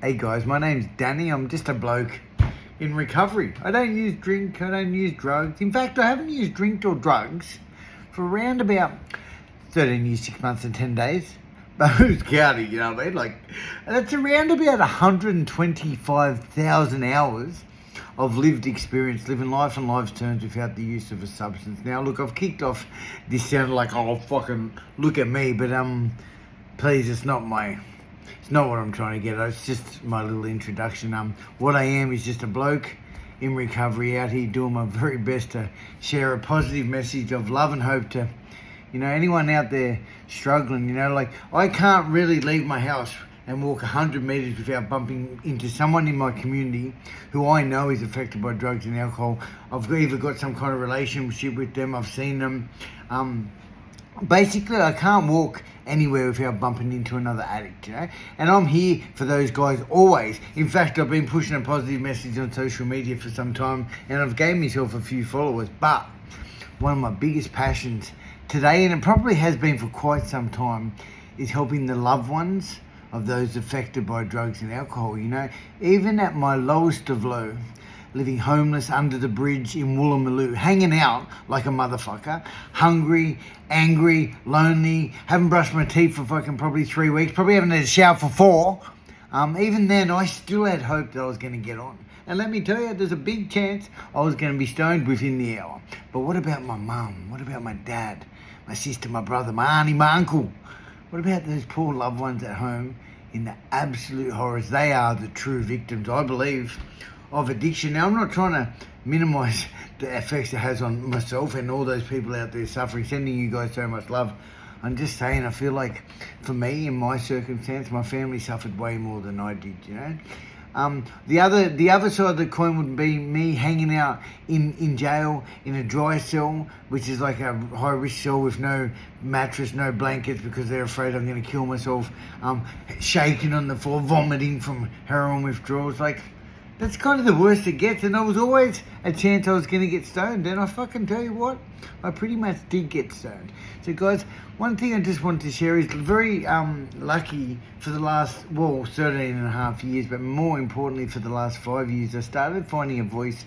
Hey guys, my name's Danny. I'm just a bloke in recovery. I don't use drink, I don't use drugs. In fact, I haven't used drink or drugs for around about 13 years, 6 months and 10 days. But who's counting, you know what I mean? Like, that's around about 125,000 hours of lived experience, living life on life's terms without the use of a substance. Now, look, I've kicked off, this sounded like, oh, fucking look at me, but please, it's not what I'm trying to get at. It's just my little introduction. What I am is just a bloke in recovery out here doing my very best to share a positive message of love and hope to, anyone out there struggling. Like, I can't really leave my house and walk 100 metres without bumping into someone in my community who I know is affected by drugs and alcohol. I've either got some kind of relationship with them, I've seen them. Basically, I can't walk anywhere without bumping into another addict, And I'm here for those guys always. In fact, I've been pushing a positive message on social media for some time, and I've gained myself a few followers. But one of my biggest passions today, and it probably has been for quite some time, is helping the loved ones of those affected by drugs and alcohol. Even at my lowest of low, living homeless under the bridge in Woolloomooloo, hanging out like a motherfucker, hungry, angry, lonely, haven't brushed my teeth for fucking probably 3 weeks, probably haven't had a shower for 4. Even then, I still had hope that I was going to get on. And let me tell you, there's a big chance I was going to be stoned within the hour. But what about my mum? What about my dad, my sister, my brother, my auntie, my uncle? What about those poor loved ones at home in the absolute horrors? They are the true victims, I believe, of addiction. Now, I'm not trying to minimise the effects it has on myself and all those people out there suffering, sending you guys so much love. I'm just saying, I feel like for me, in my circumstance, my family suffered way more than I did, The other side of the coin would be me hanging out in jail in a dry cell, which is like a high risk cell with no mattress, no blankets, because they're afraid I'm going to kill myself, shaking on the floor, vomiting from heroin withdrawals. Like, that's kind of the worst it gets, and there was always a chance I was going to get stoned, and I fucking tell you what, I pretty much did get stoned. So guys, one thing I just wanted to share is very lucky for the last, 13 and a half years, but more importantly for the last 5 years, I started finding a voice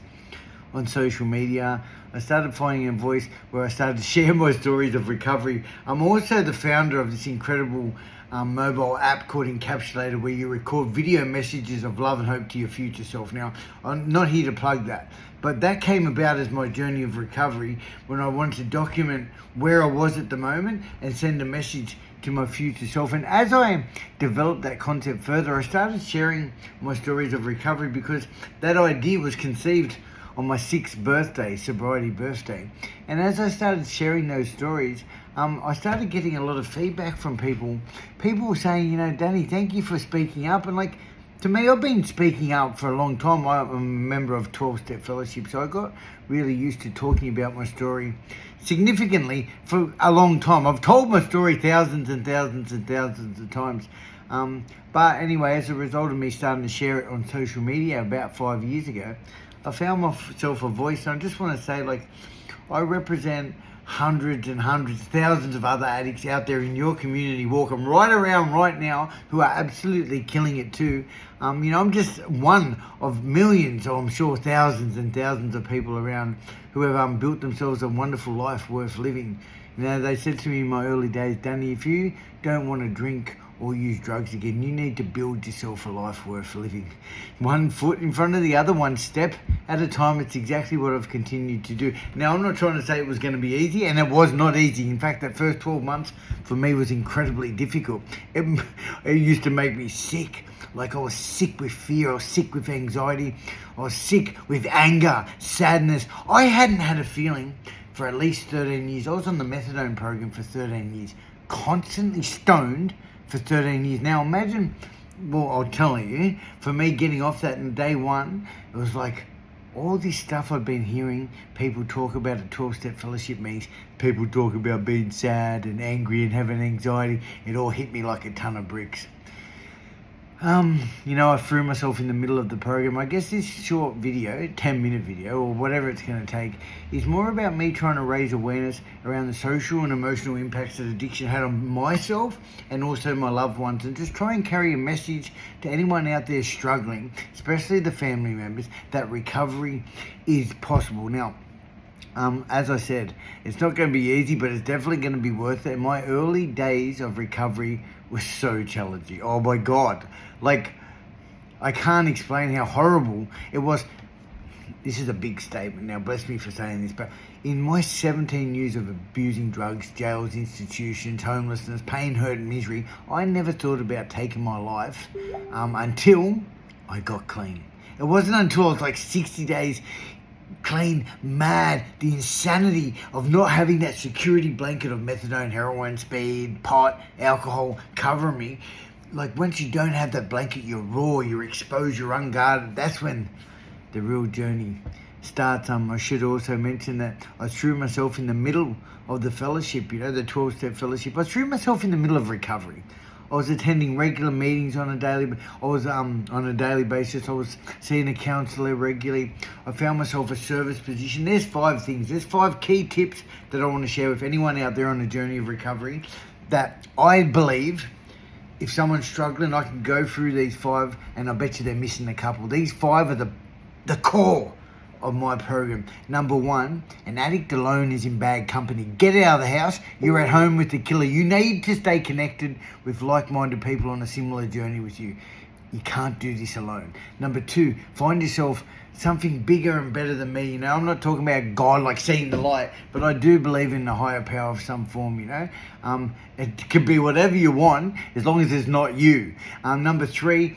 on social media. I started finding a voice where I started to share my stories of recovery. I'm also the founder of this incredible mobile app called Encapsulator, where you record video messages of love and hope to your future self. Now, I'm not here to plug that, but that came about as my journey of recovery when I wanted to document where I was at the moment and send a message to my future self. And as I developed that concept further, I started sharing my stories of recovery because that idea was conceived on my 6th birthday, sobriety birthday. And as I started sharing those stories, I started getting a lot of feedback from people. People were saying, Danny, thank you for speaking up. And like, to me, I've been speaking up for a long time. I'm a member of 12-Step Fellowship, so I got really used to talking about my story significantly for a long time. I've told my story thousands and thousands and thousands of times. But anyway, as a result of me starting to share it on social media about 5 years ago, I found myself a voice. And I just want to say, like, I represent hundreds and hundreds, thousands of other addicts out there in your community, walking right around right now, who are absolutely killing it too. I'm just one of millions, or I'm sure thousands and thousands of people around who have built themselves a wonderful life worth living. They said to me in my early days, Danny, if you don't want to drink or use drugs again, you need to build yourself a life worth living. One foot in front of the other, one step at a time. It's exactly what I've continued to do. Now, I'm not trying to say it was going to be easy, and it was not easy. In fact, that first 12 months for me was incredibly difficult. It used to make me sick. Like, I was sick with fear, I was sick with anxiety, I was sick with anger, sadness. I hadn't had a feeling for at least 13 years. I was on the methadone program for 13 years, constantly stoned for 13 years. Now imagine, I'll tell you, for me getting off that in day one, it was like all this stuff I've been hearing people talk about at 12-Step Fellowship meetings, people talk about being sad and angry and having anxiety. It all hit me like a ton of bricks. I threw myself in the middle of the program. I guess this short video, 10-minute video, or whatever it's going to take, is more about me trying to raise awareness around the social and emotional impacts that addiction had on myself and also my loved ones, and just try and carry a message to anyone out there struggling, especially the family members, that recovery is possible. Now, as I said, it's not going to be easy, but it's definitely going to be worth it. My early days of recovery was so challenging. Oh my God. Like, I can't explain how horrible it was. This is a big statement now, bless me for saying this, but in my 17 years of abusing drugs, jails, institutions, homelessness, pain, hurt and misery, I never thought about taking my life until I got clean. It wasn't until I was like 60 days clean, mad, the insanity of not having that security blanket of methadone, heroin, speed, pot, alcohol covering me. Like, once you don't have that blanket, you're raw, you're exposed, you're unguarded. That's when the real journey starts. I should also mention that I threw myself in the middle of the fellowship, the 12-step fellowship. I threw myself in the middle of recovery. I was attending regular meetings on a daily basis. I was seeing a counsellor regularly. I found myself a service position. There's 5 things. There's 5 key tips that I want to share with anyone out there on the journey of recovery that I believe if someone's struggling, I can go through these 5 and I bet you they're missing a couple. These 5 are the core of my program. Number 1, an addict alone is in bad company. Get out of the house. You're at home with the killer. You need to stay connected with like-minded people on a similar journey with you. You can't do this alone. Number 2, find yourself something bigger and better than me. I'm not talking about God, like seeing the light, but I do believe in the higher power of some form. It could be whatever you want as long as it's not you. Number three,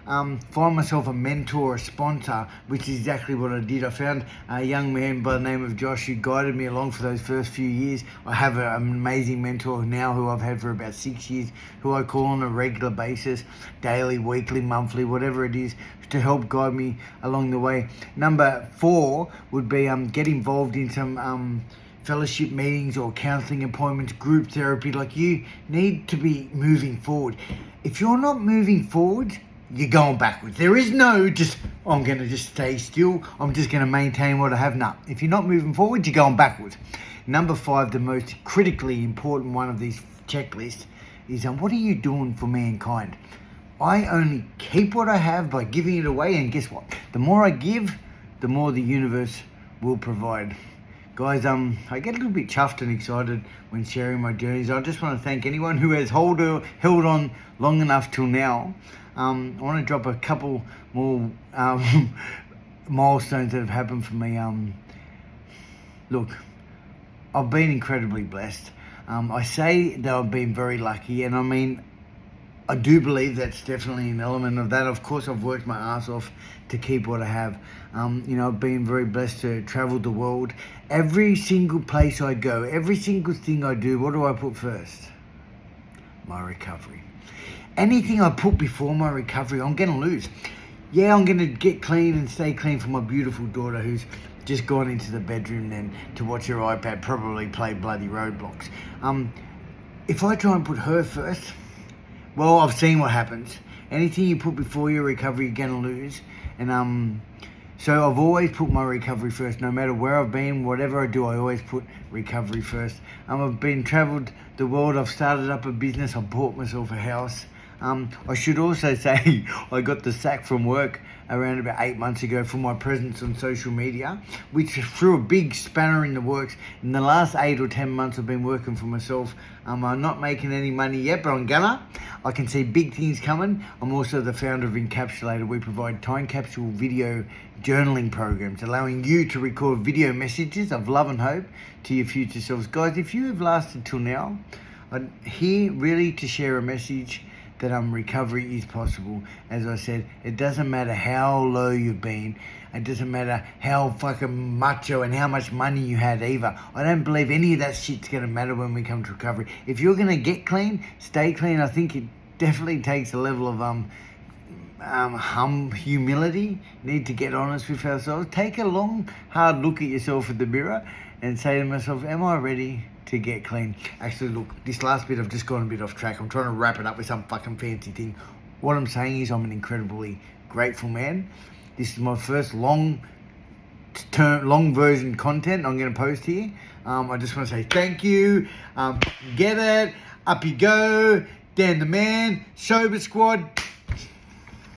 find myself a mentor, a sponsor, which is exactly what I did. I found a young man by the name of Josh who guided me along for those first few years. I have an amazing mentor now who I've had for about 6 years, who I call on a regular basis, daily, weekly, monthly, whatever it is, to help guide me along the way. Number 4 would be get involved in some fellowship meetings or counselling appointments, group therapy. Like, you need to be moving forward. If you're not moving forward, you're going backwards. There is no I'm going to just stay still, I'm just going to maintain what I have. No, if you're not moving forward, you're going backwards. Number 5, the most critically important one of these checklists is what are you doing for mankind? I only keep what I have by giving it away, and guess what? The more I give, the more the universe will provide. Guys, I get a little bit chuffed and excited when sharing my journeys. I just want to thank anyone who has held on long enough till now. I want to drop a couple more milestones that have happened for me. Look, I've been incredibly blessed. I say that I've been very lucky, and I mean, I do believe that's definitely an element of that. Of course, I've worked my ass off to keep what I have. I've been very blessed to travel the world. Every single place I go, every single thing I do, what do I put first? My recovery. Anything I put before my recovery, I'm going to lose. Yeah, I'm going to get clean and stay clean for my beautiful daughter who's just gone into the bedroom then to watch her iPad, probably play bloody Roblox. If I try and put her first, well, I've seen what happens. Anything you put before your recovery, you're going to lose. And so I've always put my recovery first. No matter where I've been, whatever I do, I always put recovery first. I've been travelled the world. I've started up a business. I bought myself a house. I should also say I got the sack from work around about 8 months ago for my presence on social media, which threw a big spanner in the works. In the last 8 or 10 months I've been working for myself. I'm not making any money yet, but I'm gonna. I can see big things coming. I'm also the founder of Encapsulated. We provide time capsule video journaling programs, allowing you to record video messages of love and hope to your future selves. Guys, if you have lasted till now, I'm here really to share a message that recovery is possible. As I said, it doesn't matter how low you've been. It doesn't matter how fucking macho and how much money you had either. I don't believe any of that shit's going to matter when we come to recovery. If you're going to get clean, stay clean. I think it definitely takes a level of humility. Need to get honest with ourselves. Take a long, hard look at yourself in the mirror and say to myself, am I ready to get clean. Actually, look, this last bit I've just gone a bit off track. I'm trying to wrap it up with some fucking fancy thing. What I'm saying is I'm an incredibly grateful man. This is my first long version content I'm going to post here. I just want to say thank you. Get it. Up you go. Dan the man. Sober Squad.